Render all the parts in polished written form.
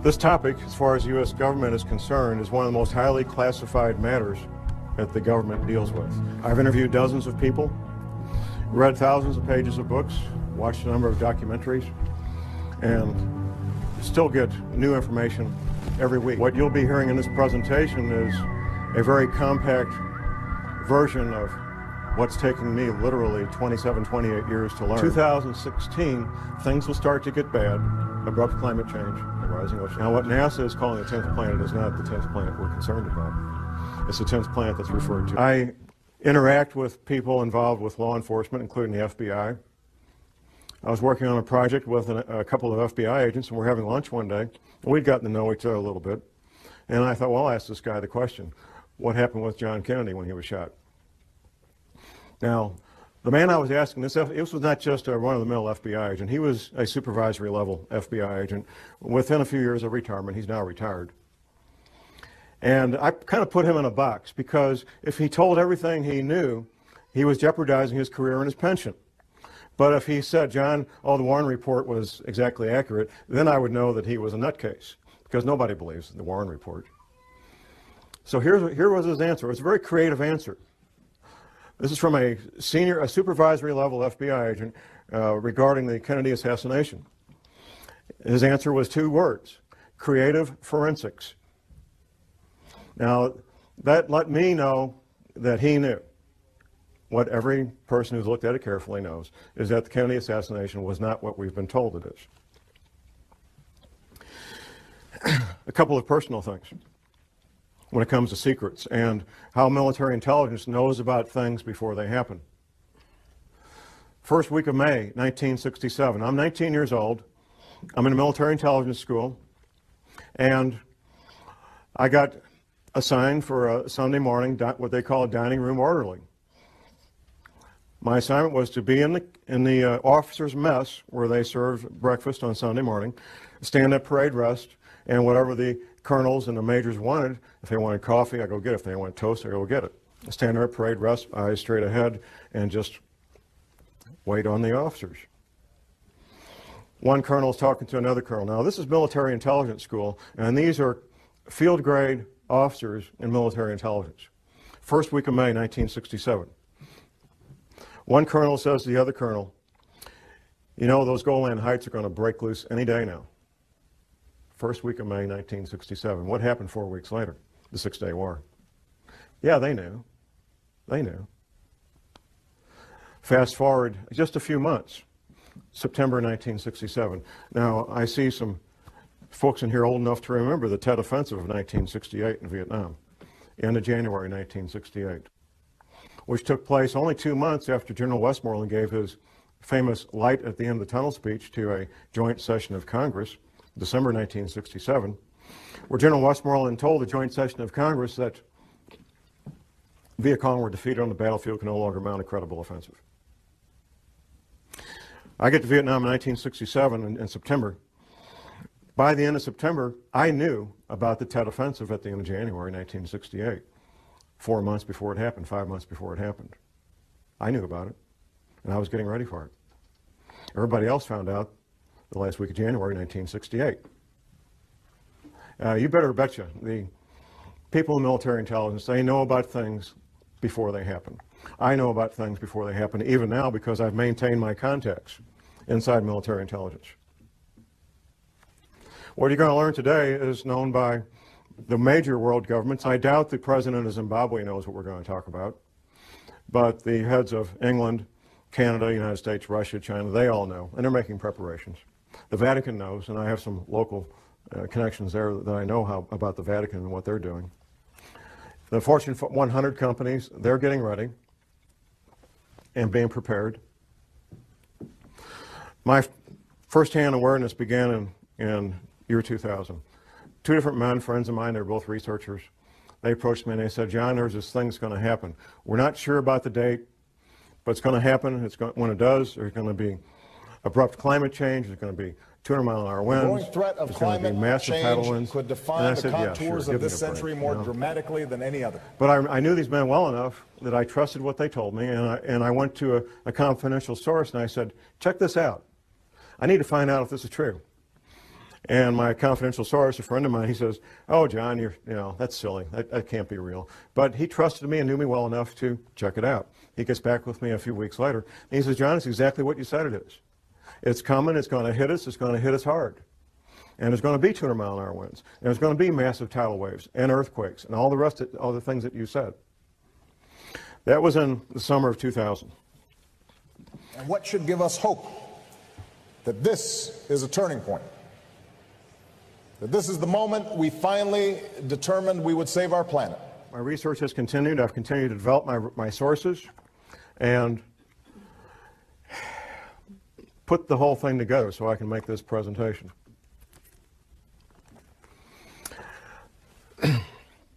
This topic, as far as the U.S. government is concerned, is one of the most highly classified matters that the government deals with. I've interviewed dozens of people, read thousands of pages of books, watched a number of documentaries, and still get new information every week. What you'll be hearing in this presentation is a very compact version of what's taking me literally 27, 28 years to learn. 2016, things will start to get bad. Abrupt climate change, the rising ocean. Now what NASA is calling the 10th planet is not the 10th planet we're concerned about. It's the 10th planet that's referred to. I interact with people involved with law enforcement, including the FBI. I was working on a project with a couple of FBI agents, and we're having lunch one day. And we'd gotten to know each other a little bit. And I thought, well, I'll ask this guy the question, what happened with John Kennedy when he was shot? Now, the man I was asking this was not just a run-of-the-mill FBI agent. He was a supervisory level FBI agent. Within a few years of retirement, he's now retired. And I kind of put him in a box because if he told everything he knew, he was jeopardizing his career and his pension. But if he said, John, the Warren report was exactly accurate, then I would know that he was a nutcase because nobody believes the Warren report. So here was his answer. It was a very creative answer. This is from a supervisory level FBI agent regarding the Kennedy assassination. His answer was 2 words, creative forensics. Now, that let me know that he knew. What every person who's looked at it carefully knows is that the Kennedy assassination was not what we've been told it is. A couple of personal things when it comes to secrets and how military intelligence knows about things before they happen. First week of May, 1967. I'm 19 years old. I'm in a military intelligence school, and I got assigned for a Sunday morning, what they call a dining room orderly. My assignment was to be in the officers' mess where they serve breakfast on Sunday morning, stand at parade rest, and whatever the colonels and the majors wanted, if they wanted coffee, I go get it. If they wanted toast, I go get it. Stand there at parade rest, eyes straight ahead, and just wait on the officers. One colonel is talking to another colonel. Now, this is military intelligence school, and these are field grade officers in military intelligence. First week of May, 1967. One colonel says to the other colonel, you know, those Golan Heights are going to break loose any day now. First week of May, 1967. What happened 4 weeks later? The Six-Day War. Yeah, they knew. They knew. Fast forward just a few months, September 1967. Now, I see some folks in here old enough to remember the Tet Offensive of 1968 in Vietnam, end of January 1968, which took place only 2 months after General Westmoreland gave his famous light at the end of the tunnel speech to a joint session of Congress, December 1967, where General Westmoreland told the joint session of Congress that Viet Cong were defeated on the battlefield, can no longer mount a credible offensive. I get to Vietnam in 1967 in September. By the end of September, I knew about the Tet Offensive at the end of January 1968. 4 months before it happened, 5 months before it happened. I knew about it, and I was getting ready for it. Everybody else found out the last week of January 1968. You better betcha, the people in military intelligence, they know about things before they happen. I know about things before they happen, even now, because I've maintained my contacts inside military intelligence. What you're going to learn today is known by the major world governments. I doubt the president of Zimbabwe knows what we're going to talk about, but the heads of England, Canada, United States, Russia, China, they all know, and they're making preparations. The Vatican knows, and I have some local connections there that I know about the Vatican and what they're doing. The Fortune 100 companies, they're getting ready and being prepared. My first-hand awareness began in year 2000. 2 different men, friends of mine, they're both researchers. They approached me and they said, John, there's this thing's going to happen. We're not sure about the date, but it's going to happen. When it does, there's going to be abrupt climate change. There's going to be 200-mile-an-hour winds. The growing threat of climate change could define the contours of this century more dramatically than any other. But I knew these men well enough that I trusted what they told me, and I went to a confidential source and I said, check this out. I need to find out if this is true. And my confidential source, a friend of mine, he says, "Oh, John, that's silly. That can't be real." But he trusted me and knew me well enough to check it out. He gets back with me a few weeks later, and he says, "John, it's exactly what you said it is. It's coming. It's going to hit us. It's going to hit us hard. And there's going to be 200-mile-an-hour winds. And there's going to be massive tidal waves and earthquakes and all the rest of all the things that you said." That was in the summer of 2000. And what should give us hope that this is a turning point? That this is the moment we finally determined we would save our planet? My research has continued. I've continued to develop my sources and put the whole thing together so I can make this presentation.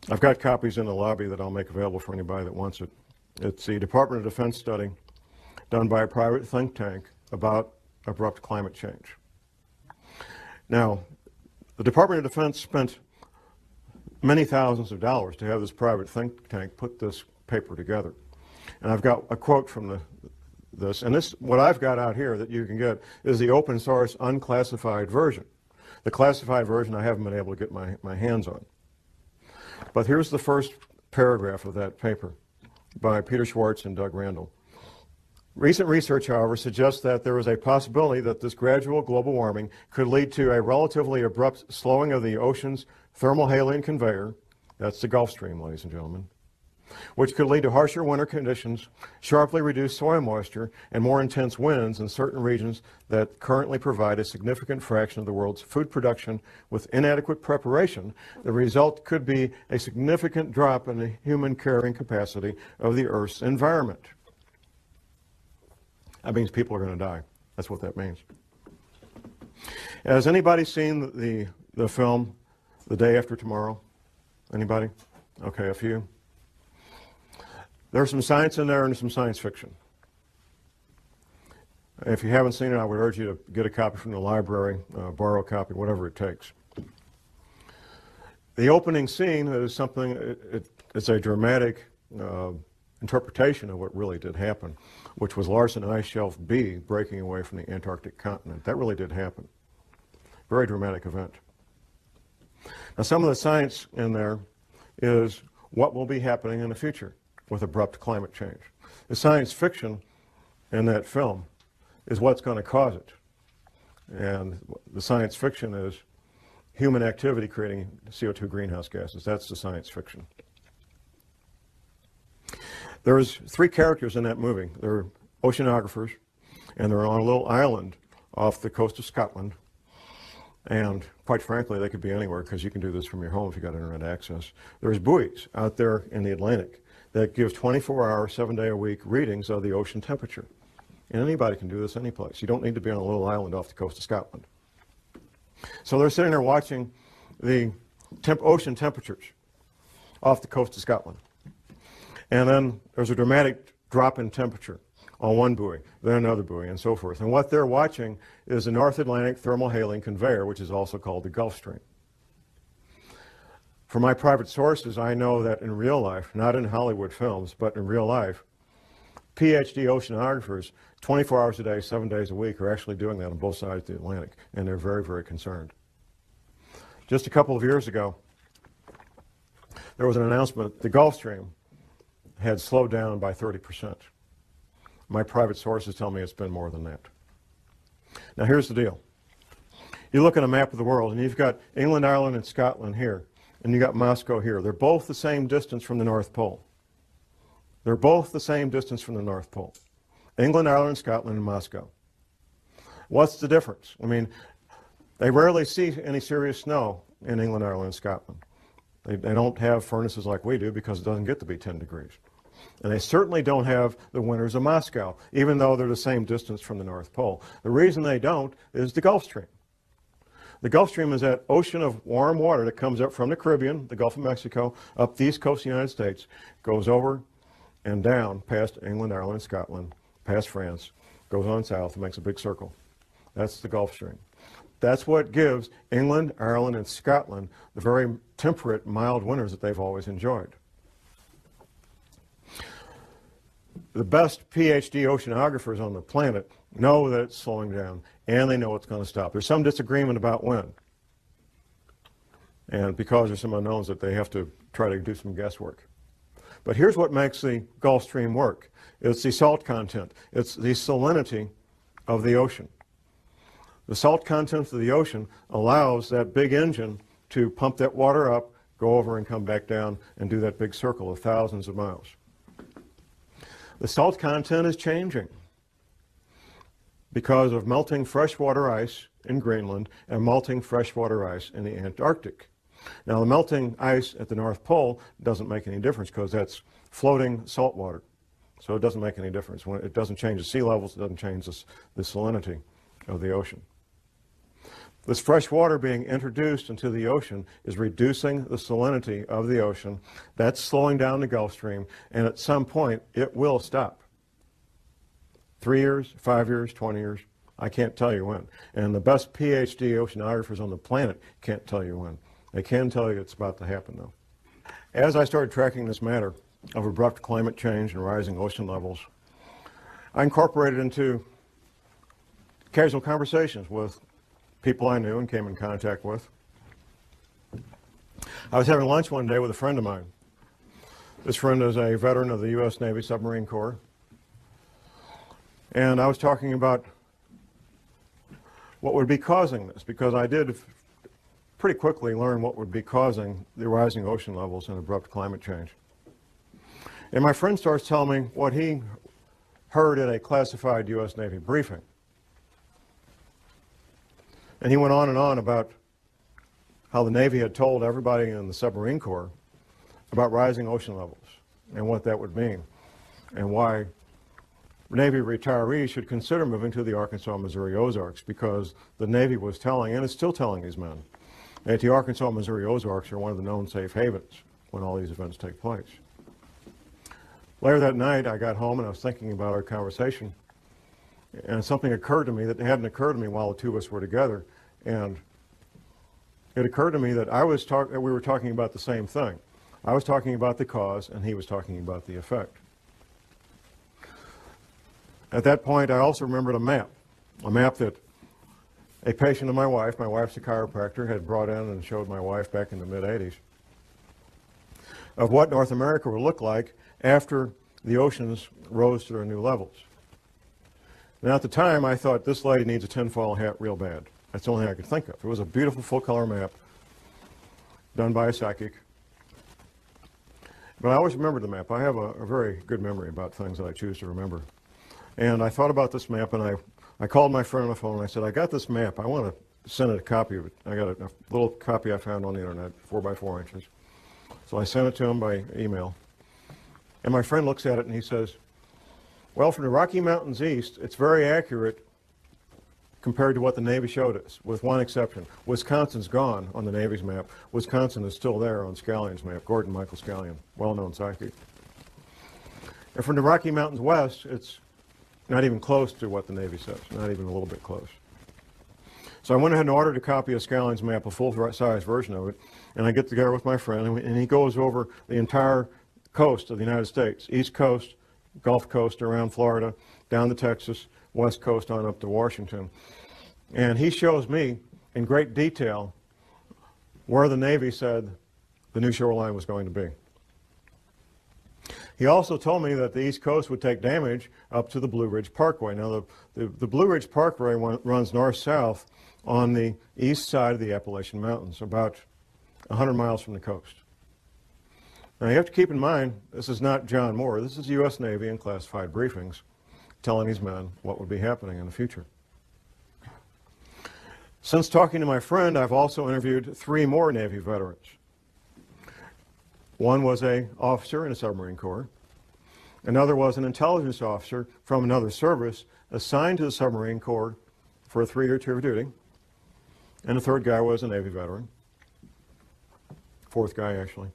I've got copies in the lobby that I'll make available for anybody that wants it. It's the Department of Defense study done by a private think tank about abrupt climate change. Now, the Department of Defense spent many thousands of dollars to have this private think tank put this paper together. And I've got a quote from this, and what I've got out here that you can get is the open source unclassified version. The classified version I haven't been able to get my hands on. But here's the first paragraph of that paper by Peter Schwartz and Doug Randall. Recent research, however, suggests that there is a possibility that this gradual global warming could lead to a relatively abrupt slowing of the ocean's thermohaline conveyor, that's the Gulf Stream, ladies and gentlemen, which could lead to harsher winter conditions, sharply reduced soil moisture, and more intense winds in certain regions that currently provide a significant fraction of the world's food production. With inadequate preparation, the result could be a significant drop in the human carrying capacity of the Earth's environment. That means people are going to die. That's what that means. Has anybody seen the film The Day After Tomorrow? Anybody? Okay, a few. There's some science in there and some science fiction. If you haven't seen it, I would urge you to get a copy from the library, borrow a copy, whatever it takes. The opening scene is something, it's a dramatic interpretation of what really did happen, which was Larsen Ice Shelf B breaking away from the Antarctic continent. That really did happen. Very dramatic event. Now, some of the science in there is what will be happening in the future with abrupt climate change. The science fiction in that film is what's going to cause it. And the science fiction is human activity creating CO2 greenhouse gases. That's the science fiction. There's 3 characters in that movie. They're oceanographers, and they're on a little island off the coast of Scotland. And quite frankly, they could be anywhere because you can do this from your home if you've got internet access. There's buoys out there in the Atlantic that give 24-hour, 7-day-a-week readings of the ocean temperature. And anybody can do this any place. You don't need to be on a little island off the coast of Scotland. So they're sitting there watching the ocean temperatures off the coast of Scotland. And then there's a dramatic drop in temperature on one buoy, then another buoy, and so forth. And what they're watching is the North Atlantic thermohaline conveyor, which is also called the Gulf Stream. From my private sources, I know that in real life, not in Hollywood films, but in real life, PhD oceanographers, 24 hours a day, 7 days a week, are actually doing that on both sides of the Atlantic, and they're very, very concerned. Just a couple of years ago, there was an announcement that the Gulf Stream had slowed down by 30%. My private sources tell me it's been more than that. Now here's the deal. You look at a map of the world and you've got England, Ireland, and Scotland here, and you got Moscow here. They're both the same distance from the North Pole. They're both the same distance from the North Pole. England, Ireland, Scotland, and Moscow. What's the difference? I mean, they rarely see any serious snow in England, Ireland, and Scotland. They don't have furnaces like we do because it doesn't get to be 10 degrees. And they certainly don't have the winters of Moscow, even though they're the same distance from the North Pole. The reason they don't is the Gulf Stream. The Gulf Stream is that ocean of warm water that comes up from the Caribbean, the Gulf of Mexico, up the east coast of the United States, goes over and down past England, Ireland, and Scotland, past France, goes on south and makes a big circle. That's the Gulf Stream. That's what gives England, Ireland, and Scotland the very temperate, mild winters that they've always enjoyed. The best PhD oceanographers on the planet know that it's slowing down, and they know it's going to stop. There's some disagreement about when. And because there's some unknowns that they have to try to do some guesswork. But here's what makes the Gulf Stream work. It's the salt content. It's the salinity of the ocean. The salt content of the ocean allows that big engine to pump that water up, go over and come back down and do that big circle of thousands of miles. The salt content is changing because of melting freshwater ice in Greenland and melting freshwater ice in the Antarctic. Now, the melting ice at the North Pole doesn't make any difference because that's floating salt water. So it doesn't make any difference. When it doesn't change the sea levels, it doesn't change the salinity of the ocean. This fresh water being introduced into the ocean is reducing the salinity of the ocean. That's slowing down the Gulf Stream, and at some point it will stop. 3 years, 5 years, 20 years, I can't tell you when. And the best PhD oceanographers on the planet can't tell you when. They can tell you it's about to happen, though. As I started tracking this matter of abrupt climate change and rising ocean levels, I incorporated into casual conversations with people I knew and came in contact with. I was having lunch one day with a friend of mine. This friend is a veteran of the U.S. Navy Submarine Corps. And I was talking about what would be causing this, because I did pretty quickly learn what would be causing the rising ocean levels and abrupt climate change. And my friend starts telling me what he heard at a classified U.S. Navy briefing. And he went on and on about how the Navy had told everybody in the submarine corps about rising ocean levels and what that would mean, and why Navy retirees should consider moving to the Arkansas, Missouri Ozarks, because the Navy was telling, and is still telling these men, that the Arkansas, Missouri Ozarks are one of the known safe havens when all these events take place. Later that night, I got home and I was thinking about our conversation, and something occurred to me that hadn't occurred to me while the two of us were together. And it occurred to me that we were talking about the same thing. I was talking about the cause, and he was talking about the effect. At that point, I also remembered a map that a patient of my wife's a chiropractor, had brought in and showed my wife back in the mid-'80s, of what North America would look like after the oceans rose to their new levels. Now, at the time, I thought, this lady needs a tinfoil hat real bad. That's the only thing I could think of. It was a beautiful full-color map done by a psychic. But I always remembered the map. I have a very good memory about things that I choose to remember. And I thought about this map, and I called my friend on the phone, and I said, I got this map. I want to send it a copy of it. I got a little copy I found on the internet, 4 by 4 inches. So I sent it to him by email. And my friend looks at it, and he says, well, from the Rocky Mountains east, it's very accurate compared to what the Navy showed us, with one exception. Wisconsin's gone on the Navy's map. Wisconsin is still there on Scallion's map, Gordon Michael Scallion, well-known psychic. And from the Rocky Mountains west, it's not even close to what the Navy says, not even a little bit close. So I went ahead and ordered a copy of Scallion's map, a full-size version of it, and I get together with my friend, and he goes over the entire coast of the United States, East Coast, Gulf Coast around Florida, down to Texas, West Coast on up to Washington. And he shows me in great detail where the Navy said the new shoreline was going to be. He also told me that the East Coast would take damage up to the Blue Ridge Parkway. Now, the Blue Ridge Parkway runs north-south on the east side of the Appalachian Mountains, about 100 miles from the coast. Now, you have to keep in mind, this is not John Moore. This is U.S. Navy and classified briefings telling these men what would be happening in the future. Since talking to my friend, I've also interviewed 3 more Navy veterans. One was an officer in the submarine corps. Another was an intelligence officer from another service assigned to the submarine corps for a 3-year tour of duty. And the third guy was a Navy veteran. Fourth guy, actually.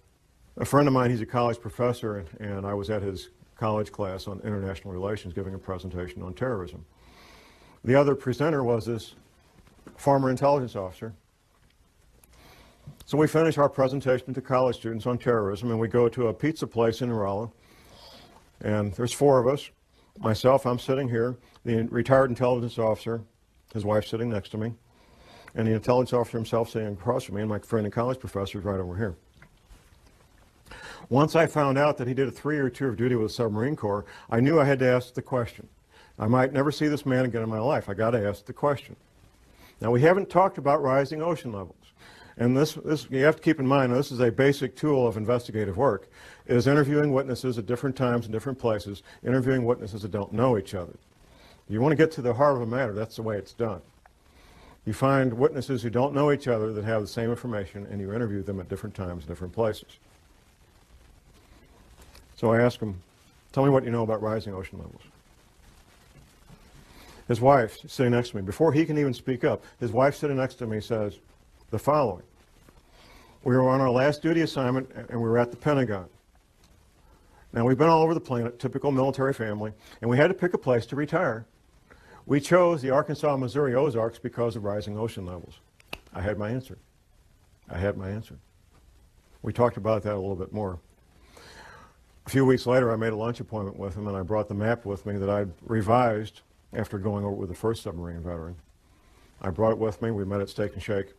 A friend of mine, he's a college professor, and I was at his college class on international relations giving a presentation on terrorism. The other presenter was this former intelligence officer. So we finish our presentation to college students on terrorism, and we go to a pizza place in Rolla. And there's 4 of us. Myself, I'm sitting here. The retired intelligence officer, his wife sitting next to me. and the intelligence officer himself sitting across from me, and my friend and college professor is right over here. Once I found out that he did a 3-year tour of duty with the Submarine Corps, I knew I had to ask the question. I might never see this man again in my life. I got to ask the question. Now, we haven't talked about rising ocean levels. And this you have to keep in mind, this is a basic tool of investigative work, is interviewing witnesses at different times and different places, interviewing witnesses that don't know each other. You want to get to the heart of a matter, that's the way it's done. You find witnesses who don't know each other that have the same information, and you interview them at different times and different places. So I asked him, tell me what you know about rising ocean levels. His wife, sitting next to me, before he can even speak up, his wife sitting next to me says the following. We were on our last duty assignment, and we were at the Pentagon. Now, we've been all over the planet, typical military family, and we had to pick a place to retire. We chose the Arkansas, Missouri Ozarks because of rising ocean levels. I had my answer. I had my answer. We talked about that a little bit more. A few weeks later, I made a lunch appointment with him, and I brought the map with me that I'd revised after going over with the first submarine veteran. I brought it with me. We met at Steak and Shake,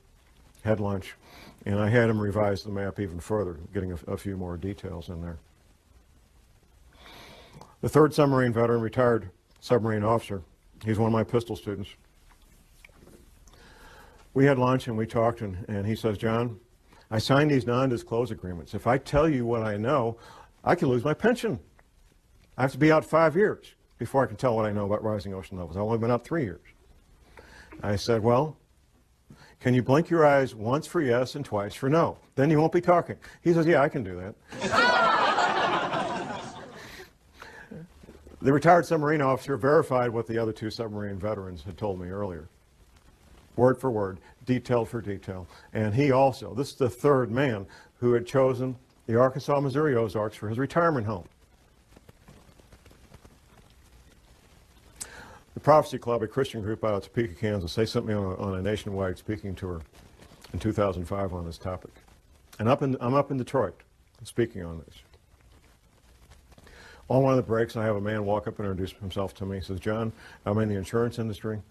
had lunch, and I had him revise the map even further, getting a few more details in there. The third submarine veteran, retired submarine officer, he's one of my pistol students. We had lunch and we talked, and he says, John, I signed these non-disclose agreements. If I tell you what I know, I could lose my pension. I have to be out 5 years before I can tell what I know about rising ocean levels. I've only been out 3 years. I said, well, can you blink your eyes once for yes and twice for no? Then you won't be talking. He says, yeah, I can do that. The retired submarine officer verified what the other two submarine veterans had told me earlier. Word for word, detail for detail. And he also, this is the third man who had chosen the Arkansas, Missouri Ozarks for his retirement home. The Prophecy Club, a Christian group out of Topeka, Kansas, they sent me on a nationwide speaking tour in 2005 on this topic. And I'm up in Detroit speaking on this. On one of the breaks, I have a man walk up and introduce himself to me. He says, John, I'm in the insurance industry.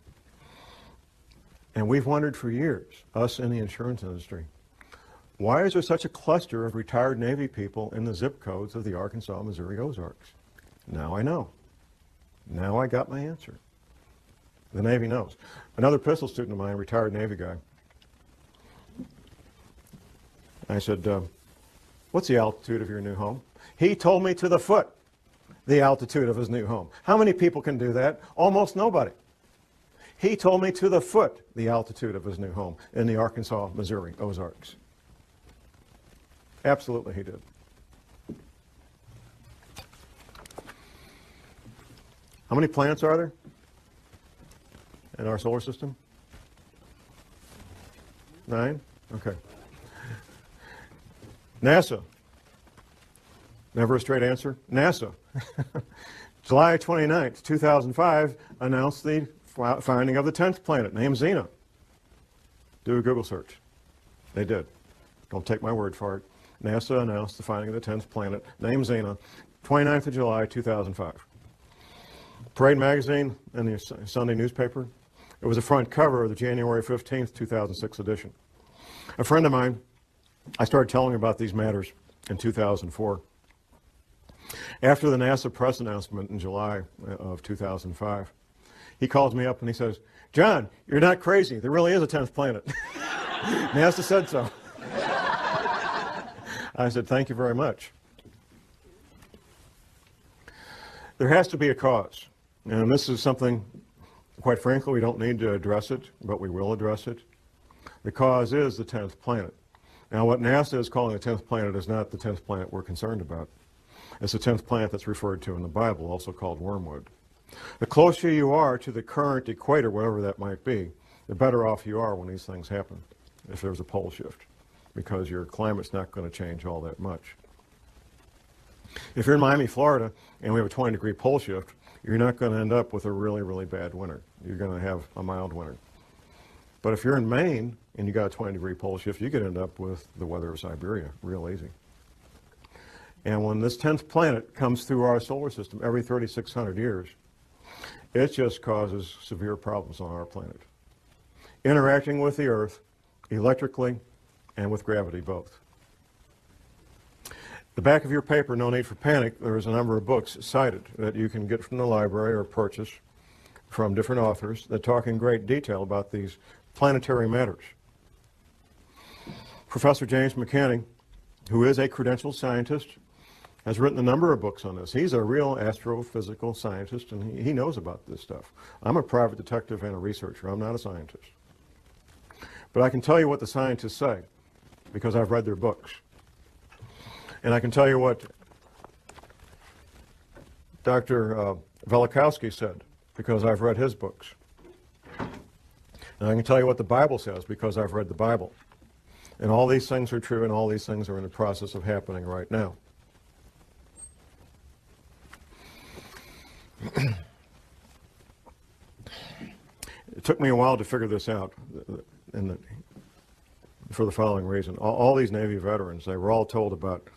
And we've wondered for years, us in the insurance industry, why is there such a cluster of retired Navy people in the zip codes of the Arkansas, Missouri Ozarks? Now I know. Now I got my answer. The Navy knows. Another pistol student of mine, retired Navy guy, I said, what's the altitude of your new home? He told me to the foot the altitude of his new home. How many people can do that? Almost nobody. He told me to the foot the altitude of his new home in the Arkansas, Missouri Ozarks. Absolutely he did. How many planets are there in our solar system? 9? Okay. NASA. Never a straight answer. NASA. July 29th, 2005, announced the finding of the 10th planet, named Xena. Do a Google search. They did. Don't take my word for it. NASA announced the finding of the 10th planet, named Xena, 29th of July, 2005. Parade magazine and the Sunday newspaper. It was the front cover of the January 15th, 2006 edition. A friend of mine, I started telling him about these matters in 2004. After the NASA press announcement in July of 2005, he calls me up and he says, John, you're not crazy. There really is a 10th planet. NASA said so. I said, thank you very much. There has to be a cause. And this is something, quite frankly, we don't need to address it, but we will address it. The cause is the 10th planet. Now, what NASA is calling the 10th planet is not the 10th planet we're concerned about. It's the 10th planet that's referred to in the Bible, also called Wormwood. The closer you are to the current equator, whatever that might be, the better off you are when these things happen, if there's a pole shift, because your climate's not going to change all that much. If you're in Miami, Florida, and we have a 20-degree pole shift, you're not going to end up with a really, really bad winter. You're going to have a mild winter. But if you're in Maine, and you got a 20-degree pole shift, you could end up with the weather of Siberia, real easy. And when this 10th planet comes through our solar system every 3,600 years, it just causes severe problems on our planet. interacting with the Earth electrically and with gravity both. The back of your paper, no need for panic, there is a number of books cited that you can get from the library or purchase from different authors that talk in great detail about these planetary matters. Professor James McCanning, who is a credentialed scientist, has written a number of books on this. He's a real astrophysical scientist, and he knows about this stuff. I'm a private detective and a researcher. I'm not a scientist. But I can tell you what the scientists say, because I've read their books. And I can tell you what Dr. Velikovsky said, because I've read his books. And I can tell you what the Bible says, because I've read the Bible. And all these things are true, and all these things are in the process of happening right now. It took me a while to figure this out for the following reason. All these Navy veterans, they were all told about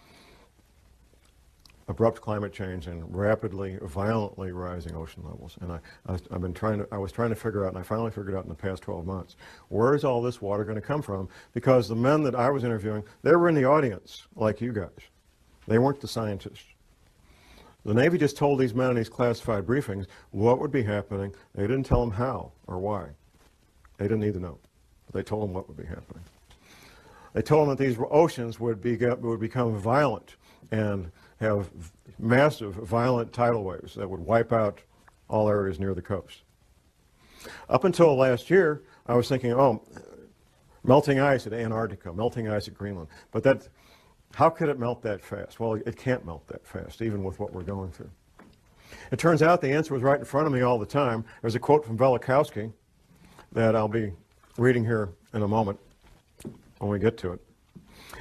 abrupt climate change and rapidly, violently rising ocean levels. And I was trying to figure out, and I finally figured out in the past 12 months, where is all this water going to come from? Because the men that I was interviewing, they were in the audience, like you guys. They weren't the scientists. The Navy just told these men in these classified briefings what would be happening. They didn't tell them how or why. They didn't need to know. But they told them what would be happening. They told them that these oceans would become violent and have massive, violent tidal waves that would wipe out all areas near the coast. Up until last year, I was thinking, oh, melting ice at Antarctica, melting ice at Greenland. But how could it melt that fast? Well, it can't melt that fast, even with what we're going through. It turns out the answer was right in front of me all the time. There's a quote from Velikovsky that I'll be reading here in a moment when we get to it.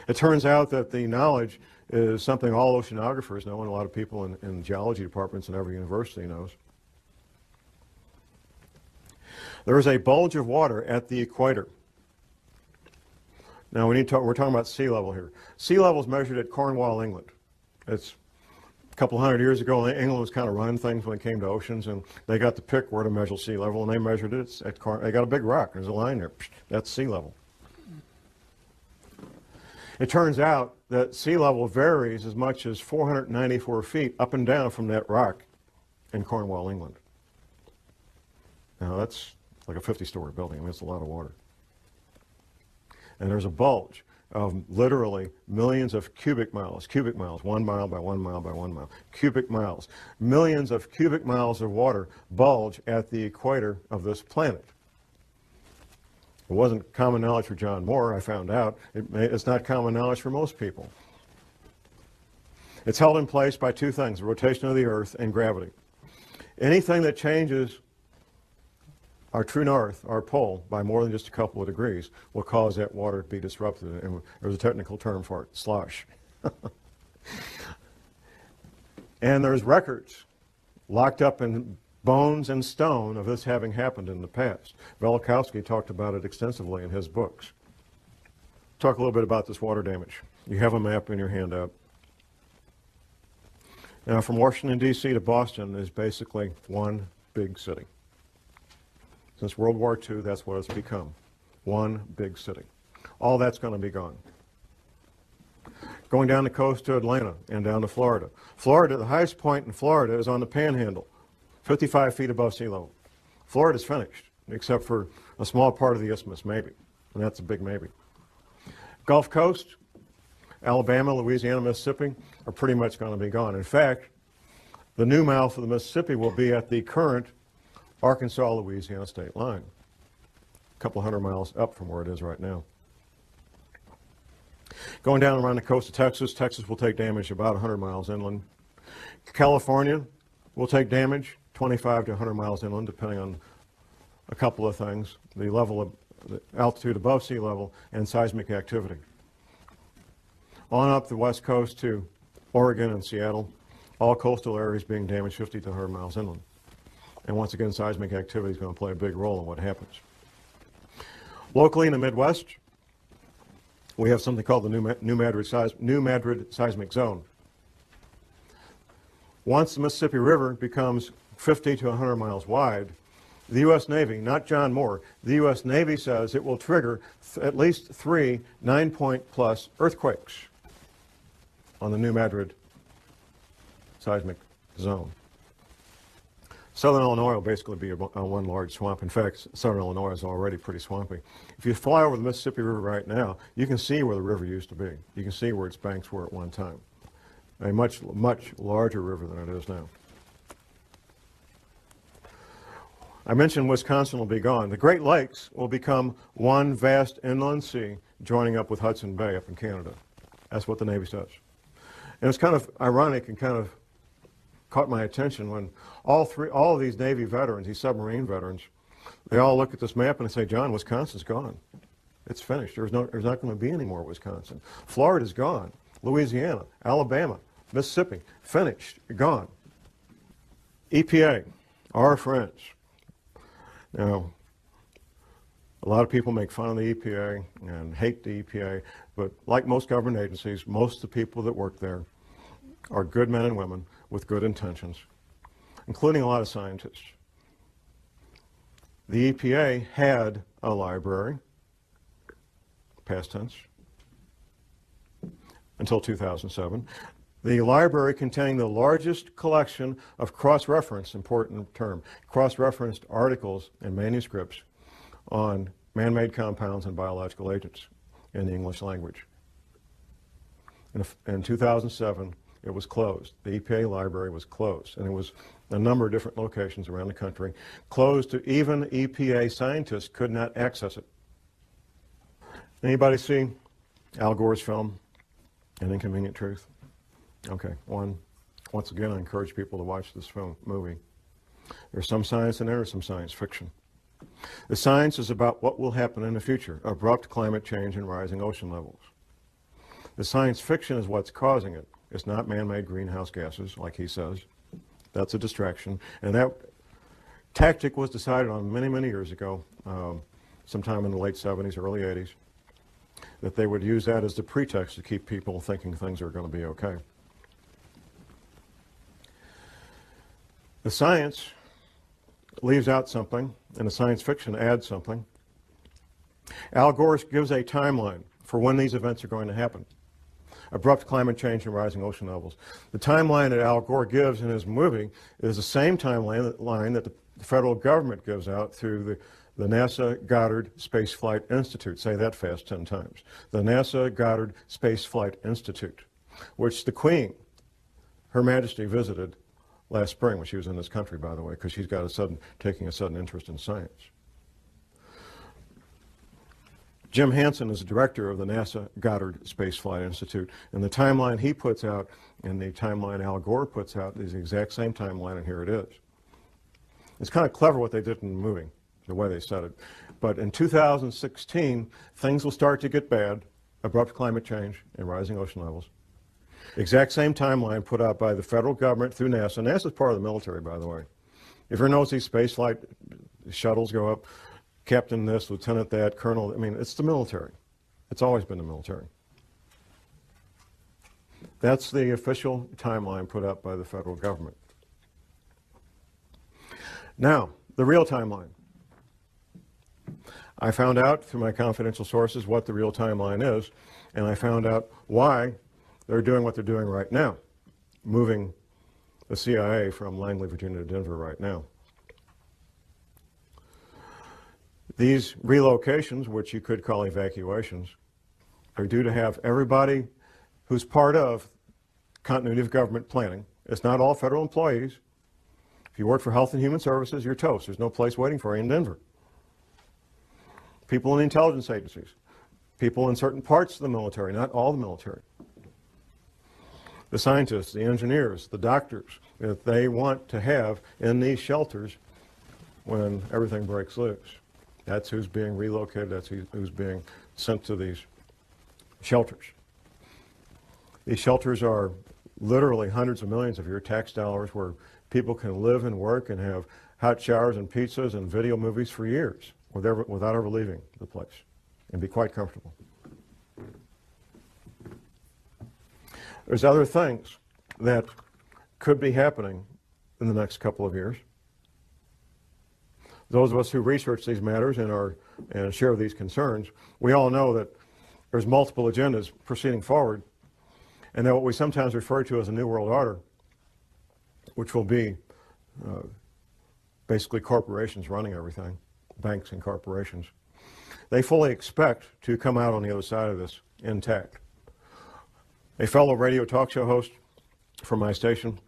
It turns out that the knowledge is something all oceanographers know, and a lot of people in geology departments in every university knows. There is a bulge of water at the equator. Now we're talking about sea level here. Sea level is measured at Cornwall, England. It's a couple hundred years ago, England was kind of running things when it came to oceans, and they got to pick where to measure sea level, and they measured it at they got a big rock. There's a line there. That's sea level. It turns out that sea level varies as much as 494 feet up and down from that rock in Cornwall, England. Now that's like a 50-story building. I mean, it's a lot of water. And there's a bulge of literally millions of cubic miles, 1 mile by 1 mile by 1 mile, cubic miles, millions of cubic miles of water bulge at the equator of this planet. It wasn't common knowledge for John Moore, I found out. It's not common knowledge for most people. It's held in place by two things, the rotation of the Earth and gravity. Anything that changes our true north, our pole, by more than just a couple of degrees will cause that water to be disrupted. And there's a technical term for it, slosh. And there's records locked up in bones and stone of this having happened in the past. Velikovsky talked about it extensively in his books. Talk a little bit about this water damage. You have a map in your handout. Now, from Washington, D.C. to Boston is basically one big city. Since World War II, that's what it's become. One big city. All that's going to be gone. Going down the coast to Atlanta and down to Florida. Florida, the highest point in Florida is on the Panhandle, 55 feet above sea level. Florida's finished, except for a small part of the isthmus, maybe. And that's a big maybe. Gulf Coast, Alabama, Louisiana, Mississippi are pretty much going to be gone. In fact, the new mouth of the Mississippi will be at the current Arkansas-Louisiana state line, a couple hundred miles up from where it is right now. Going down around the coast of Texas, Texas will take damage about 100 miles inland. California will take damage 25 to 100 miles inland, depending on a couple of things, the level of the altitude above sea level and seismic activity. On up the west coast to Oregon and Seattle, all coastal areas being damaged 50 to 100 miles inland. And once again, seismic activity is going to play a big role in what happens. Locally in the Midwest, we have something called the New Madrid Seismic Zone. Once the Mississippi River becomes 50 to 100 miles wide, The U.S. Navy, not John Moore, the U.S. Navy says it will trigger at least 3 9-point plus earthquakes on the New Madrid seismic zone. Southern Illinois will basically be one large swamp. In fact, southern Illinois is already pretty swampy. If you fly over the Mississippi River right now, you can see where the river used to be. You can see where its banks were at one time. A much, much larger river than it is now. I mentioned Wisconsin will be gone. The Great Lakes will become one vast inland sea joining up with Hudson Bay up in Canada. That's what the Navy says. And it's kind of ironic and kind of caught my attention when all of these Navy veterans, these submarine veterans, they all look at this map and they say, John, Wisconsin's gone. It's finished. There's not going to be any more Wisconsin. Florida's gone. Louisiana, Alabama, Mississippi, finished, gone. EPA, our friends. Now, a lot of people make fun of the EPA and hate the EPA, but like most government agencies, most of the people that work there are good men and women with good intentions, including a lot of scientists. The EPA had a library, past tense, until 2007. The library containing the largest collection of cross-referenced, important term, cross-referenced articles and manuscripts on man-made compounds and biological agents in the English language. In 2007, it was closed. The EPA library was closed, and it was a number of different locations around the country, closed to even EPA scientists could not access it. Anybody see Al Gore's film, An Inconvenient Truth? Okay, once again, I encourage people to watch this movie. There's some science in there, some science fiction. The science is about what will happen in the future, abrupt climate change and rising ocean levels. The science fiction is what's causing it. It's not man-made greenhouse gases, like he says. That's a distraction. And that tactic was decided on many, many years ago, sometime in the late 70s, early 80s, that they would use that as the pretext to keep people thinking things are going to be okay. The science leaves out something, and the science fiction adds something. Al Gore gives a timeline for when these events are going to happen. Abrupt climate change and rising ocean levels. The timeline that Al Gore gives in his movie is the same timeline that the federal government gives out through the NASA Goddard Space Flight Institute. Say that fast 10 times. The NASA Goddard Space Flight Institute, which the Queen, Her Majesty, visited last spring when she was in this country, by the way, because she's got taking a sudden interest in science. Jim Hansen is the director of the NASA Goddard Space Flight Institute, and the timeline he puts out and the timeline Al Gore puts out is the exact same timeline, and here it is. It's kind of clever what they did in the movie, the way they said it. But in 2016, things will start to get bad, abrupt climate change and rising ocean levels. Exact same timeline put out by the federal government through NASA. NASA is part of the military, by the way. If you notice, these space flight shuttles go up, captain this, lieutenant that, colonel, I mean, it's the military. It's always been the military. That's the official timeline put out by the federal government. Now, the real timeline. I found out through my confidential sources what the real timeline is, and I found out why they're doing what they're doing right now, moving the CIA from Langley, Virginia to Denver right now. These relocations, which you could call evacuations, are due to have everybody who's part of continuity of government planning. It's not all federal employees. If you work for Health and Human Services, you're toast. There's no place waiting for you in Denver. People in intelligence agencies, people in certain parts of the military, not all the military. The scientists, the engineers, the doctors that they want to have in these shelters when everything breaks loose. That's who's being relocated, that's who's being sent to these shelters. These shelters are literally hundreds of millions of your tax dollars where people can live and work and have hot showers and pizzas and video movies for years without ever leaving the place and be quite comfortable. There's other things that could be happening in the next couple of years. those of us who research these matters and share these concerns, we all know that there's multiple agendas proceeding forward, and that what we sometimes refer to as a New World Order, which will be basically corporations running everything, banks and corporations, they fully expect to come out on the other side of this intact. A fellow radio talk show host from my station,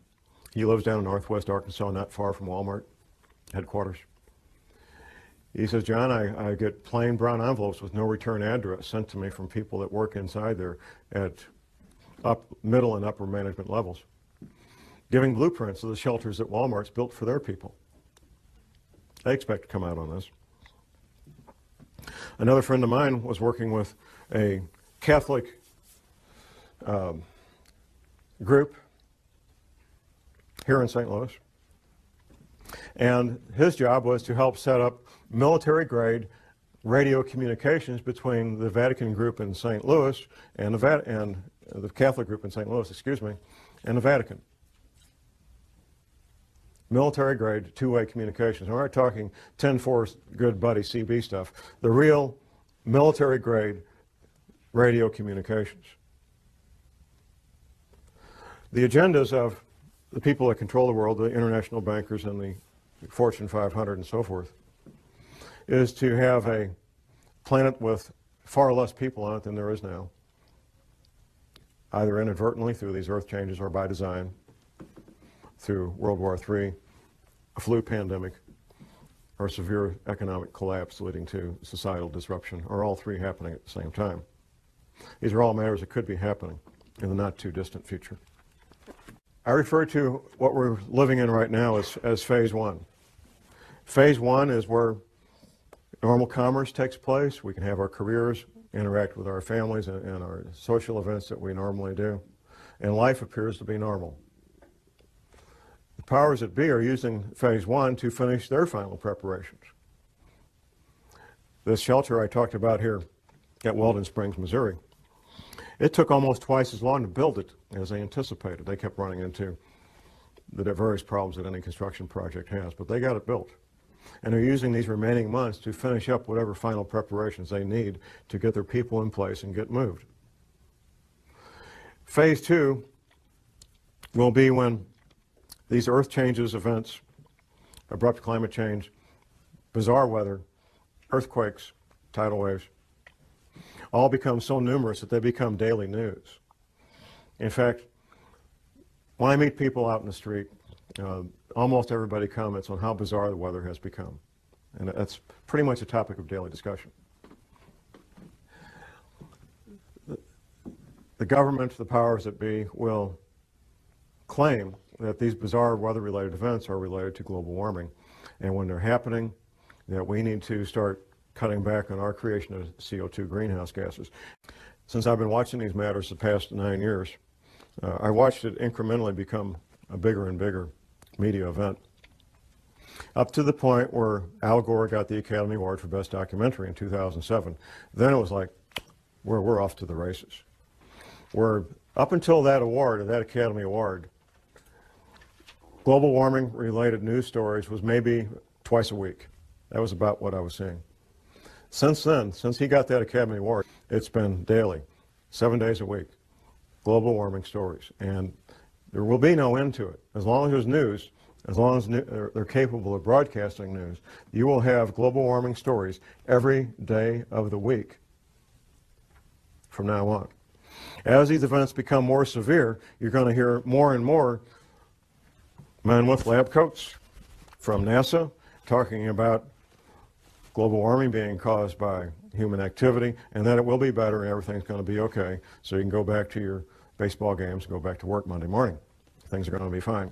he lives down in northwest Arkansas, not far from Walmart headquarters. He says, John, I get plain brown envelopes with no return address sent to me from people that work inside there at middle and upper management levels, giving blueprints of the shelters that Walmart's built for their people. They expect to come out on this. Another friend of mine was working with a Catholic group here in St. Louis, and his job was to help set up military-grade radio communications between the Vatican group in St. Louis and the Catholic group in St. Louis, excuse me, and the Vatican. Military-grade, two-way communications. We're not talking 10-4 good buddy CB stuff. The real military-grade radio communications. The agendas of the people that control the world, the international bankers and the Fortune 500 and so forth, is to have a planet with far less people on it than there is now, either inadvertently through these earth changes or by design, through World War III, a flu pandemic, or severe economic collapse leading to societal disruption, or all three happening at the same time. These are all matters that could be happening in the not too distant future. I refer to what we're living in right now as phase one. Phase one is where normal commerce takes place. We can have our careers, interact with our families and our social events that we normally do, and life appears to be normal. The powers that be are using phase one to finish their final preparations. This shelter I talked about here at Weldon Springs, Missouri, it took almost twice as long to build it as they anticipated. They kept running into the various problems that any construction project has, but they got it built. And they're using these remaining months to finish up whatever final preparations they need to get their people in place and get moved. Phase two will be when these earth changes events, abrupt climate change, bizarre weather, earthquakes, tidal waves, all become so numerous that they become daily news. In fact, when I meet people out in the street, almost everybody comments on how bizarre the weather has become. And that's pretty much a topic of daily discussion. The government, the powers that be, will claim that these bizarre weather-related events are related to global warming. And when they're happening, that we need to start cutting back on our creation of CO2 greenhouse gases. Since I've been watching these matters the past 9 years, I watched it incrementally become a bigger and bigger media event, up to the point where Al Gore got the Academy Award for Best Documentary in 2007. Then it was like, we're off to the races. Up until that award, or that Academy Award, global warming related news stories was maybe twice a week. That was about what I was seeing. Since then, since he got that Academy Award, it's been daily, 7 days a week, global warming stories. And there will be no end to it. As long as there's news, as long as they're capable of broadcasting news, you will have global warming stories every day of the week from now on. As these events become more severe, you're going to hear more and more men with lab coats from NASA talking about global warming being caused by human activity, and that it will be better and everything's going to be okay, so you can go back to your baseball games, go back to work Monday morning. Things are going to be fine.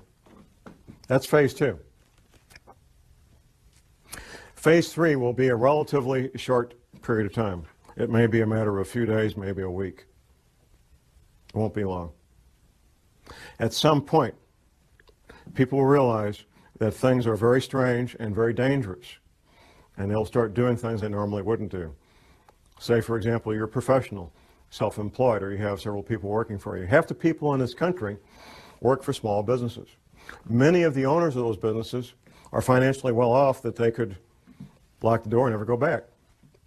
That's phase two. Phase three will be a relatively short period of time. It may be a matter of a few days, maybe a week. It won't be long. At some point, people will realize that things are very strange and very dangerous, and they'll start doing things they normally wouldn't do. Say, for example, you're a professional, self-employed, or you have several people working for you. Half the people in this country work for small businesses. Many of the owners of those businesses are financially well off that they could lock the door and never go back.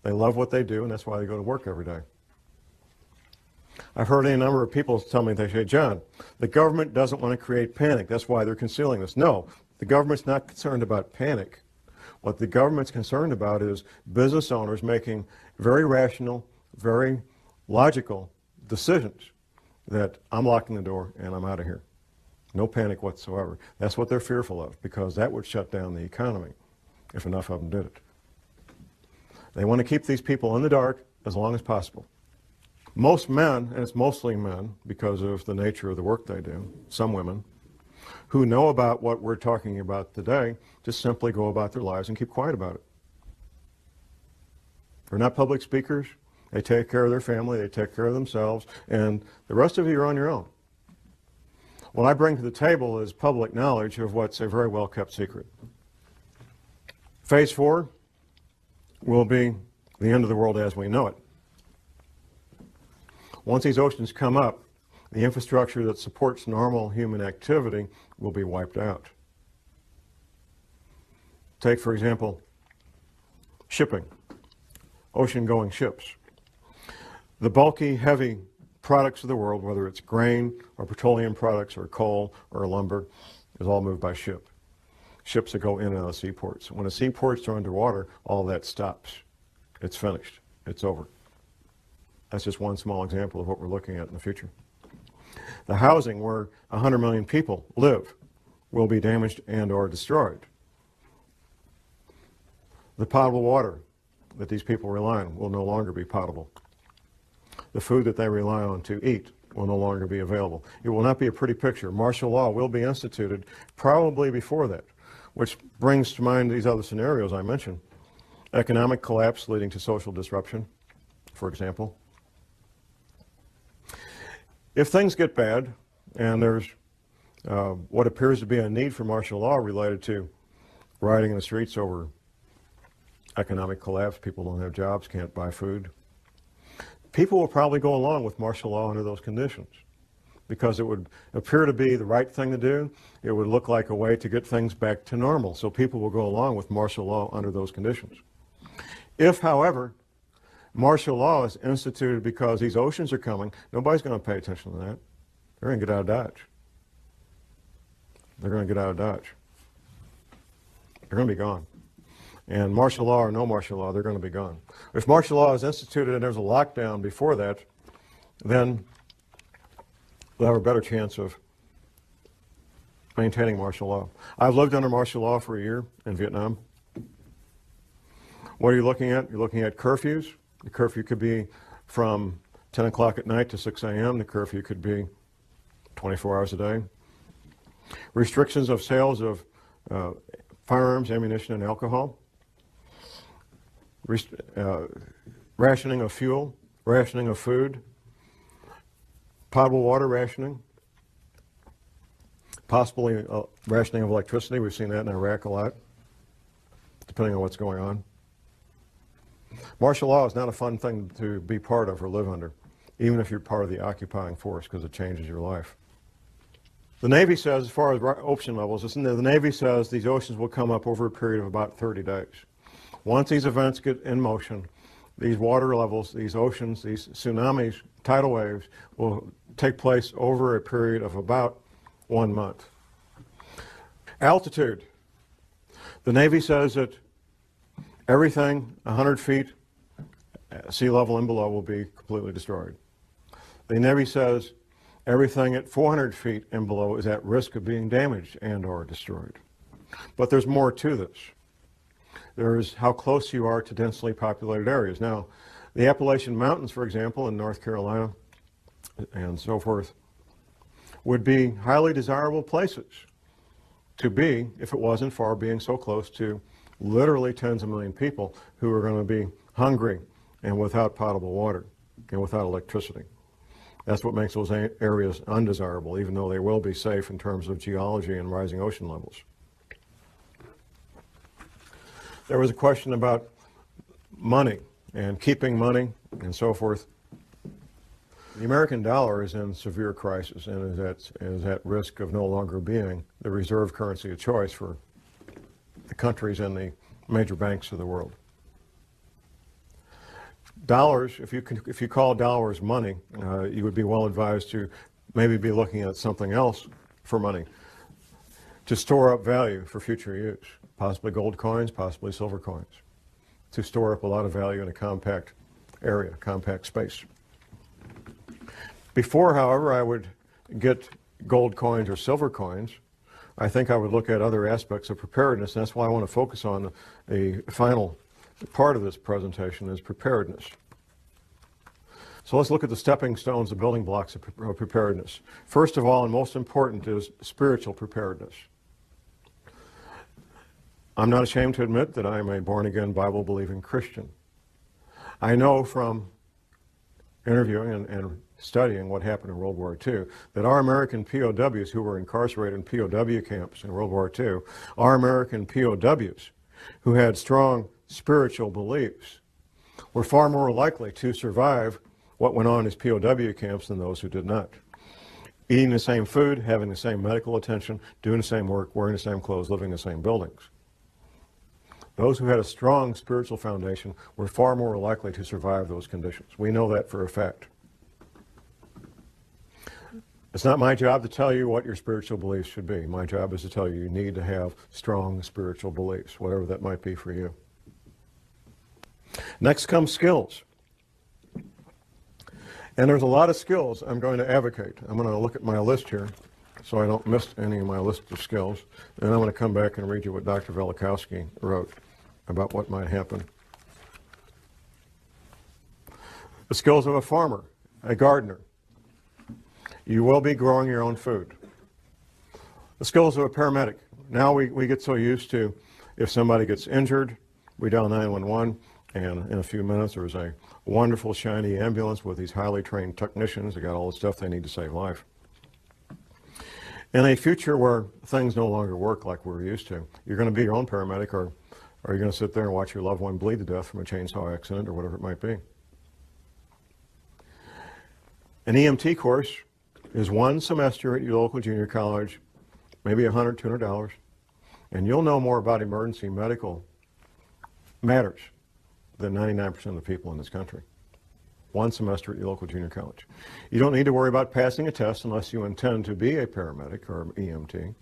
They love what they do, and that's why they go to work every day. I've heard a number of people tell me, they say, John, the government doesn't want to create panic. That's why they're concealing this. No, the government's not concerned about panic. What the government's concerned about is business owners making very rational, very logical decisions that I'm locking the door and I'm out of here. No panic whatsoever. That's what they're fearful of, because that would shut down the economy if enough of them did it. They want to keep these people in the dark as long as possible. Most men, and it's mostly men because of the nature of the work they do, some women, who know about what we're talking about today, just simply go about their lives and keep quiet about it. They're not public speakers. They take care of their family, they take care of themselves, and the rest of you are on your own. What I bring to the table is public knowledge of what's a very well-kept secret. Phase 4 will be the end of the world as we know it. Once these oceans come up, the infrastructure that supports normal human activity will be wiped out. Take, for example, shipping, ocean-going ships. The bulky, heavy products of the world, whether it's grain or petroleum products or coal or lumber, is all moved by ship. Ships that go in and out of seaports. When the seaports are underwater, all that stops. It's finished. It's over. That's just one small example of what we're looking at in the future. The housing where 100 million people live will be damaged and or destroyed. The potable water that these people rely on will no longer be potable. The food that they rely on to eat will no longer be available. It will not be a pretty picture. Martial law will be instituted probably before that, which brings to mind these other scenarios I mentioned. Economic collapse leading to social disruption, for example. If things get bad, and there's what appears to be a need for martial law related to rioting in the streets over economic collapse, people don't have jobs, can't buy food, people will probably go along with martial law under those conditions because it would appear to be the right thing to do. It would look like a way to get things back to normal. So people will go along with martial law under those conditions. If, however, martial law is instituted because these oceans are coming, nobody's going to pay attention to that. They're going to get out of Dodge. They're going to get out of Dodge. They're going to be gone. And martial law or no martial law, they're going to be gone. If martial law is instituted and there's a lockdown before that, then we'll have a better chance of maintaining martial law. I've lived under martial law for a year in Vietnam. What are you looking at? You're looking at curfews. The curfew could be from 10 o'clock at night to 6 a.m. The curfew could be 24 hours a day. Restrictions of sales of firearms, ammunition, and alcohol. Rationing of fuel, rationing of food, potable water rationing, possibly rationing of electricity. We've seen that in Iraq a lot, depending on what's going on. Martial law is not a fun thing to be part of or live under, even if you're part of the occupying force, because it changes your life. The Navy says, as far as ocean levels, the Navy says these oceans will come up over a period of about 30 days. Once these events get in motion, these water levels, these oceans, these tsunamis, tidal waves will take place over a period of about 1 month. Altitude. The Navy says that everything 100 feet sea level and below will be completely destroyed. The Navy says everything at 400 feet and below is at risk of being damaged and or destroyed. But there's more to this. There's how close you are to densely populated areas. Now, the Appalachian Mountains, for example, in North Carolina and so forth, would be highly desirable places to be if it wasn't for being so close to literally tens of million people who are going to be hungry and without potable water and without electricity. That's what makes those areas undesirable, even though they will be safe in terms of geology and rising ocean levels. There was a question about money and keeping money and so forth. The American dollar is in severe crisis and is at risk of no longer being the reserve currency of choice for the countries and the major banks of the world. Dollars, if you call dollars money, you would be well advised to maybe be looking at something else for money to store up value for future use, possibly gold coins, possibly silver coins, to store up a lot of value in a compact area, compact space. Before, however, I would get gold coins or silver coins, I think I would look at other aspects of preparedness, and that's why I want to focus on a final part of this presentation is preparedness. So let's look at the stepping stones, the building blocks of preparedness. First of all, and most important, is spiritual preparedness. I'm not ashamed to admit that I am a born-again, Bible-believing Christian. I know from interviewing and studying what happened in World War II that our American POWs who were incarcerated in POW camps in World War II, our American POWs who had strong spiritual beliefs were far more likely to survive what went on in these POW camps than those who did not. Eating the same food, having the same medical attention, doing the same work, wearing the same clothes, living in the same buildings. Those who had a strong spiritual foundation were far more likely to survive those conditions. We know that for a fact. It's not my job to tell you what your spiritual beliefs should be. My job is to tell you need to have strong spiritual beliefs, whatever that might be for you. Next comes skills. And there's a lot of skills I'm going to advocate. I'm going to look at my list here so I don't miss any of my list of skills. And I'm going to come back and read you what Dr. Velikowski wrote about what might happen. The skills of a farmer, a gardener. You will be growing your own food. The skills of a paramedic. Now we get so used to if somebody gets injured, we dial 911, and in a few minutes there's a wonderful shiny ambulance with these highly trained technicians. They got all the stuff they need to save life. In a future where things no longer work like we're used to, you're going to be your own paramedic, or you're going to sit there and watch your loved one bleed to death from a chainsaw accident or whatever it might be. An EMT course is one semester at your local junior college, maybe $100, $200, and you'll know more about emergency medical matters than 99% of the people in this country. One semester at your local junior college. You don't need to worry about passing a test unless you intend to be a paramedic or an EMT.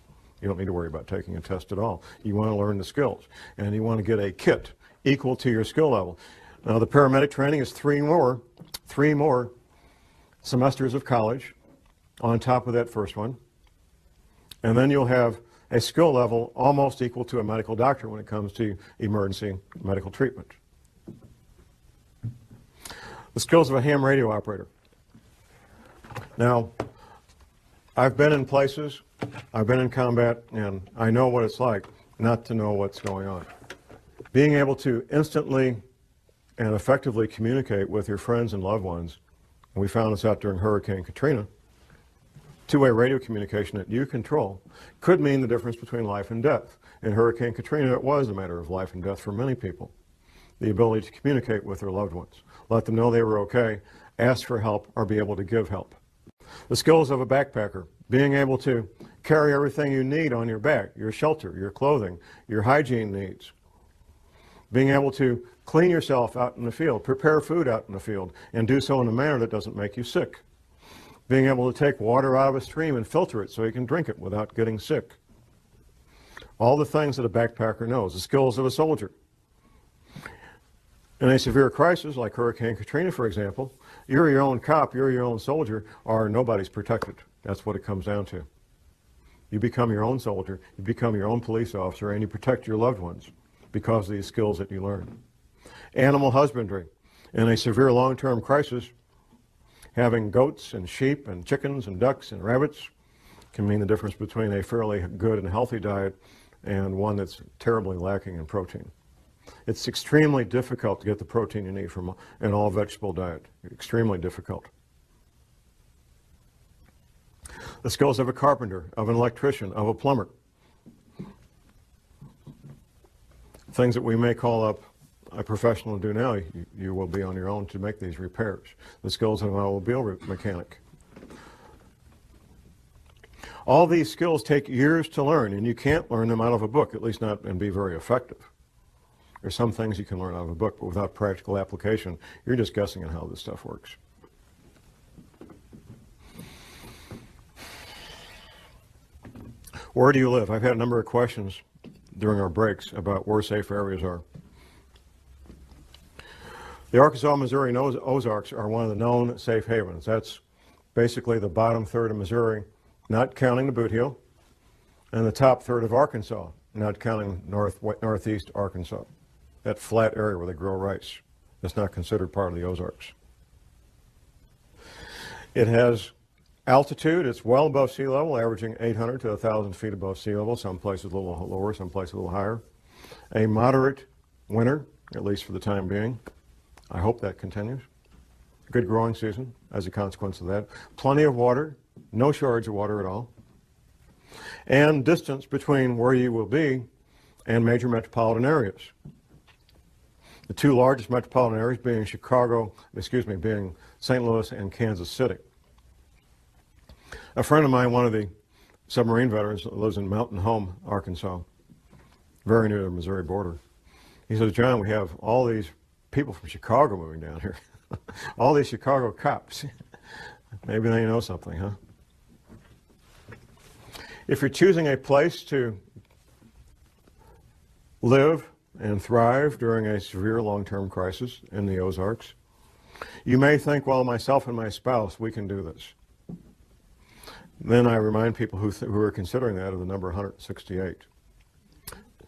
You don't need to worry about taking a test at all. You want to learn the skills, and you want to get a kit equal to your skill level. Now, the paramedic training is three more semesters of college on top of that first one, and then you'll have a skill level almost equal to a medical doctor when it comes to emergency medical treatment. The skills of a ham radio operator. Now, I've been in places, I've been in combat, and I know what it's like not to know what's going on. Being able to instantly and effectively communicate with your friends and loved ones, and we found this out during Hurricane Katrina, two-way radio communication that you control could mean the difference between life and death. In Hurricane Katrina, it was a matter of life and death for many people. The ability to communicate with their loved ones, let them know they were okay, ask for help, or be able to give help. The skills of a backpacker, being able to carry everything you need on your back, your shelter, your clothing, your hygiene needs. Being able to clean yourself out in the field, prepare food out in the field, and do so in a manner that doesn't make you sick. Being able to take water out of a stream and filter it so you can drink it without getting sick. All the things that a backpacker knows, the skills of a soldier. In a severe crisis, like Hurricane Katrina, for example, you're your own cop, you're your own soldier, or nobody's protected. That's what it comes down to. You become your own soldier, you become your own police officer, and you protect your loved ones because of these skills that you learn. Animal husbandry. In a severe long-term crisis, having goats and sheep and chickens and ducks and rabbits can mean the difference between a fairly good and healthy diet and one that's terribly lacking in protein. It's extremely difficult to get the protein you need from an all-vegetable diet. Extremely difficult. The skills of a carpenter, of an electrician, of a plumber. Things that we may call up a professional to do now, you will be on your own to make these repairs. The skills of an automobile mechanic. All these skills take years to learn, and you can't learn them out of a book, at least not and be very effective. There's some things you can learn out of a book, but without practical application, you're just guessing at how this stuff works. Where do you live? I've had a number of questions during our breaks about where safe areas are. The Arkansas, Missouri, and Ozarks are one of the known safe havens. That's basically the bottom third of Missouri, not counting the Boot Heel, and the top third of Arkansas, not counting northeast Arkansas. That flat area where they grow rice. That's not considered part of the Ozarks. It has altitude. It's well above sea level, averaging 800 to 1,000 feet above sea level. Some places a little lower, some places a little higher. A moderate winter, at least for the time being. I hope that continues. A good growing season as a consequence of that. Plenty of water, no shortage of water at all. And distance between where you will be and major metropolitan areas. The two largest metropolitan areas being being St. Louis and Kansas City. A friend of mine, one of the submarine veterans, lives in Mountain Home, Arkansas, very near the Missouri border. He says, John, we have all these people from Chicago moving down here. All these Chicago cops. Maybe they know something, huh? If you're choosing a place to live and thrive during a severe long-term crisis in the Ozarks, you may think, well, myself and my spouse, we can do this. Then I remind people who are considering that of the number 168.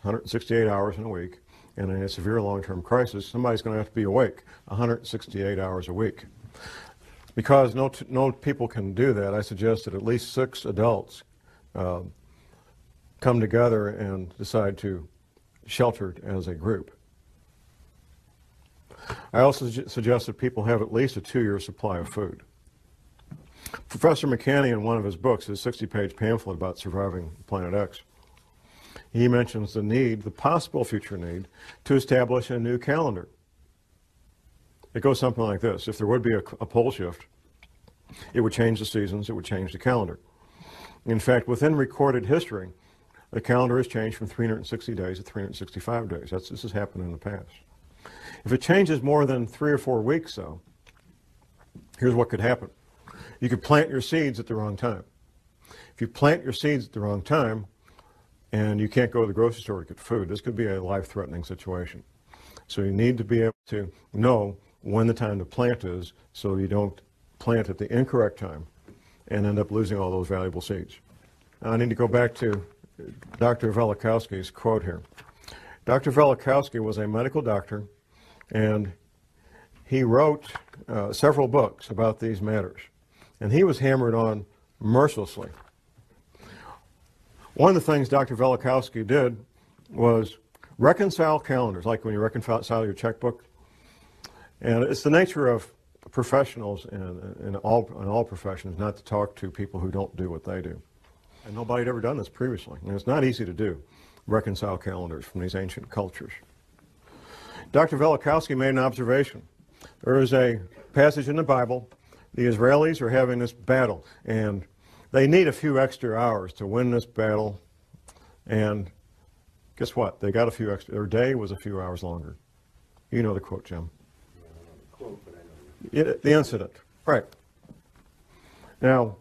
168 hours in a week, and in a severe long-term crisis, somebody's going to have to be awake 168 hours a week. Because no people can do that, I suggest that at least 6 adults come together and decide to shelter as a group. I also suggest that people have at least a 2-year supply of food. Professor McCanney, in one of his books, his 60-page pamphlet about surviving PlanetX, he mentions the possible future need, to establish a new calendar. It goes something like this. If there would be a pole shift, it would change the seasons, it would change the calendar. In fact, within recorded history, the calendar has changed from 360 days to 365 days. This has happened in the past. If it changes more than 3 or 4 weeks, though, here's what could happen. You could plant your seeds at the wrong time. If you plant your seeds at the wrong time and you can't go to the grocery store to get food, this could be a life-threatening situation. So you need to be able to know when the time to plant is so you don't plant at the incorrect time and end up losing all those valuable seeds. Now I need to go back to Dr. Velikovsky's quote here. Dr. Velikovsky was a medical doctor, and he wrote several books about these matters. And he was hammered on mercilessly. One of the things Dr. Velikovsky did was reconcile calendars, like when you reconcile your checkbook. And it's the nature of professionals in all professions not to talk to people who don't do what they do. And nobody had ever done this previously. And it's not easy to do, reconcile calendars from these ancient cultures. Dr. Velikovsky made an observation. There is a passage in the Bible. The Israelis are having this battle, and they need a few extra hours to win this battle. And guess what? They got a few extra. Their day was a few hours longer. You know the quote, Jim. The incident, right. Now,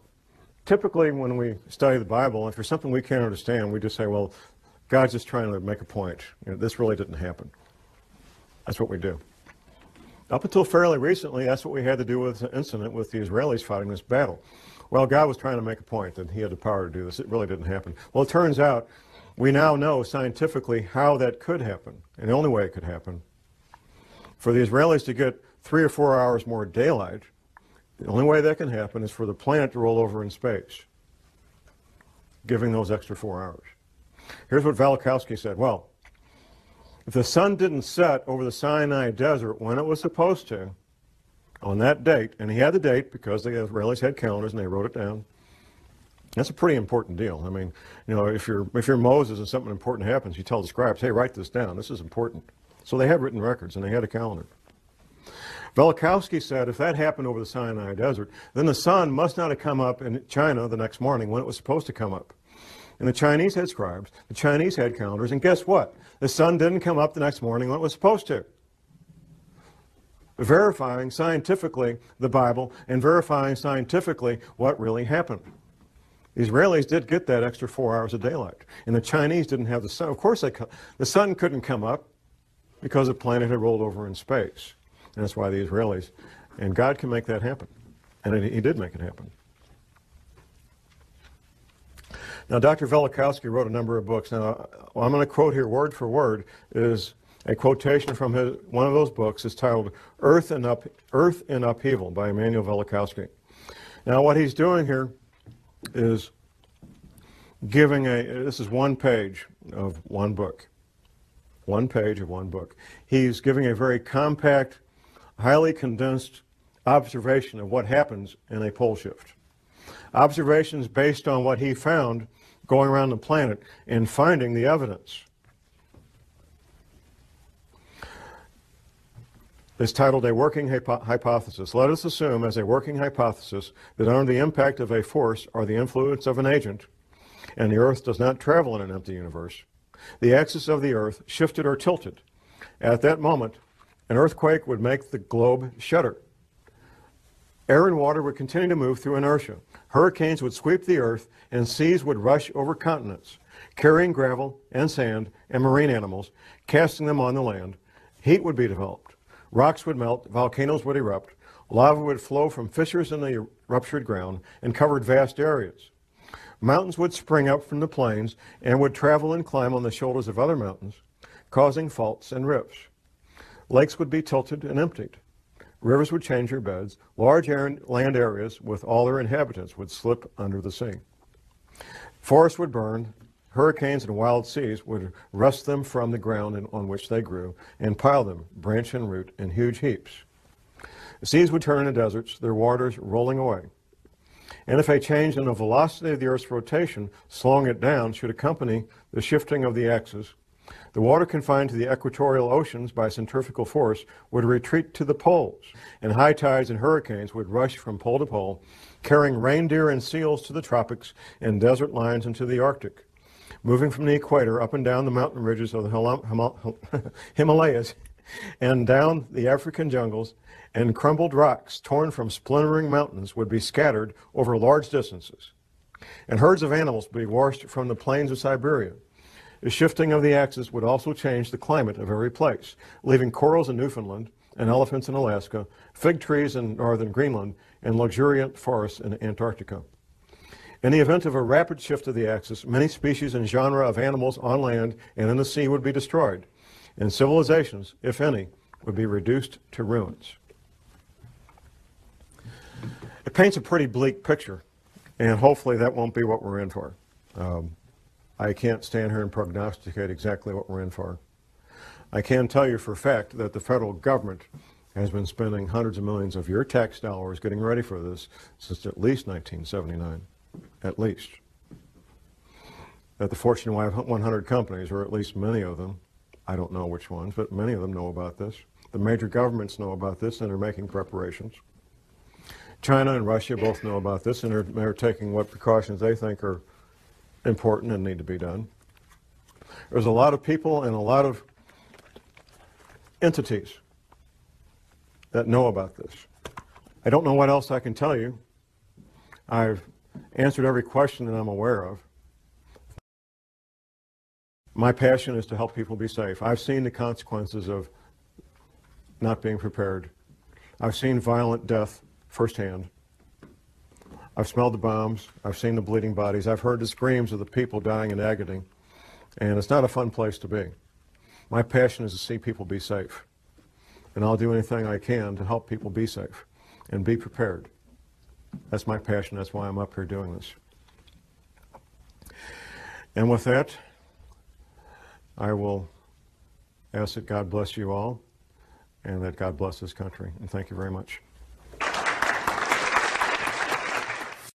typically when we study the Bible, if there's something we can't understand, we just say, well, God's just trying to make a point. This really didn't happen. That's what we do. Up until fairly recently, that's what we had to do with the incident with the Israelis fighting this battle. Well, God was trying to make a point that he had the power to do this. It really didn't happen. Well, it turns out we now know scientifically how that could happen, and the only way it could happen. For the Israelis to get 3 or 4 hours more daylight, the only way that can happen is for the planet to roll over in space, giving those extra 4 hours. Here's what Velikovsky said. Well, if the sun didn't set over the Sinai desert when it was supposed to, on that date, and he had the date because the Israelis had calendars and they wrote it down, that's a pretty important deal. I mean, if you're Moses and something important happens, you tell the scribes, hey, write this down. This is important. So they had written records and they had a calendar. Velikovsky said if that happened over the Sinai desert, then the sun must not have come up in China the next morning when it was supposed to come up. And the Chinese had scribes, the Chinese had calendars, and guess what? The sun didn't come up the next morning when it was supposed to. Verifying scientifically the Bible and verifying scientifically what really happened. The Israelis did get that extra 4 hours of daylight, and the Chinese didn't have the sun. Of course, the sun couldn't come up because the planet had rolled over in space. And that's why the Israelis, and God can make that happen. And he did make it happen. Now, Dr. Velikovsky wrote a number of books. Now, what I'm going to quote here word for word is a quotation from one of those books. It's titled Earth in Upheaval by Emmanuel Velikovsky. Now, what he's doing here is giving this is one page of one book. One page of one book. He's giving a very compact, highly condensed observation of what happens in a pole shift. Observations based on what he found going around the planet and finding the evidence. It's titled A Working Hypothesis. Let us assume as a working hypothesis that under the impact of a force or the influence of an agent, and the Earth does not travel in an empty universe, the axis of the Earth shifted or tilted. At that moment, an earthquake would make the globe shudder. Air and water would continue to move through inertia. Hurricanes would sweep the Earth, and seas would rush over continents, carrying gravel and sand and marine animals, casting them on the land. Heat would be developed. Rocks would melt, volcanoes would erupt, lava would flow from fissures in the ruptured ground and covered vast areas. Mountains would spring up from the plains and would travel and climb on the shoulders of other mountains, causing faults and rifts. Lakes would be tilted and emptied. Rivers would change their beds. Large land areas with all their inhabitants would slip under the sea. Forests would burn. Hurricanes and wild seas would wrest them from the ground on which they grew and pile them, branch and root, in huge heaps. The seas would turn into deserts, their waters rolling away. And if a change in the velocity of the Earth's rotation, slowing it down, should accompany the shifting of the axis, the water confined to the equatorial oceans by centrifugal force would retreat to the poles, and high tides and hurricanes would rush from pole to pole, carrying reindeer and seals to the tropics and desert lions into the Arctic, moving from the equator up and down the mountain ridges of the Himalayas and down the African jungles, and crumbled rocks torn from splintering mountains would be scattered over large distances, and herds of animals would be washed from the plains of Siberia. The shifting of the axis would also change the climate of every place, leaving corals in Newfoundland and elephants in Alaska, fig trees in northern Greenland, and luxuriant forests in Antarctica. In the event of a rapid shift of the axis, many species and genera of animals on land and in the sea would be destroyed, and civilizations, if any, would be reduced to ruins. It paints a pretty bleak picture, and hopefully that won't be what we're in for. I can't stand here and prognosticate exactly what we're in for. I can tell you for a fact that the federal government has been spending hundreds of millions of your tax dollars getting ready for this since at least 1979, at least. That the Fortune 100 companies, or at least many of them, I don't know which ones, but many of them know about this. The major governments know about this and are making preparations. China and Russia both know about this and they're taking what precautions they think are important and need to be done. There's a lot of people and a lot of entities that know about this. I don't know what else I can tell you. I've answered every question that I'm aware of. My passion is to help people be safe. I've seen the consequences of not being prepared. I've seen violent death firsthand. I've smelled the bombs. I've seen the bleeding bodies. I've heard the screams of the people dying in agony. And it's not a fun place to be. My passion is to see people be safe. And I'll do anything I can to help people be safe and be prepared. That's my passion. That's why I'm up here doing this. And with that, I will ask that God bless you all and that God bless this country. And thank you very much.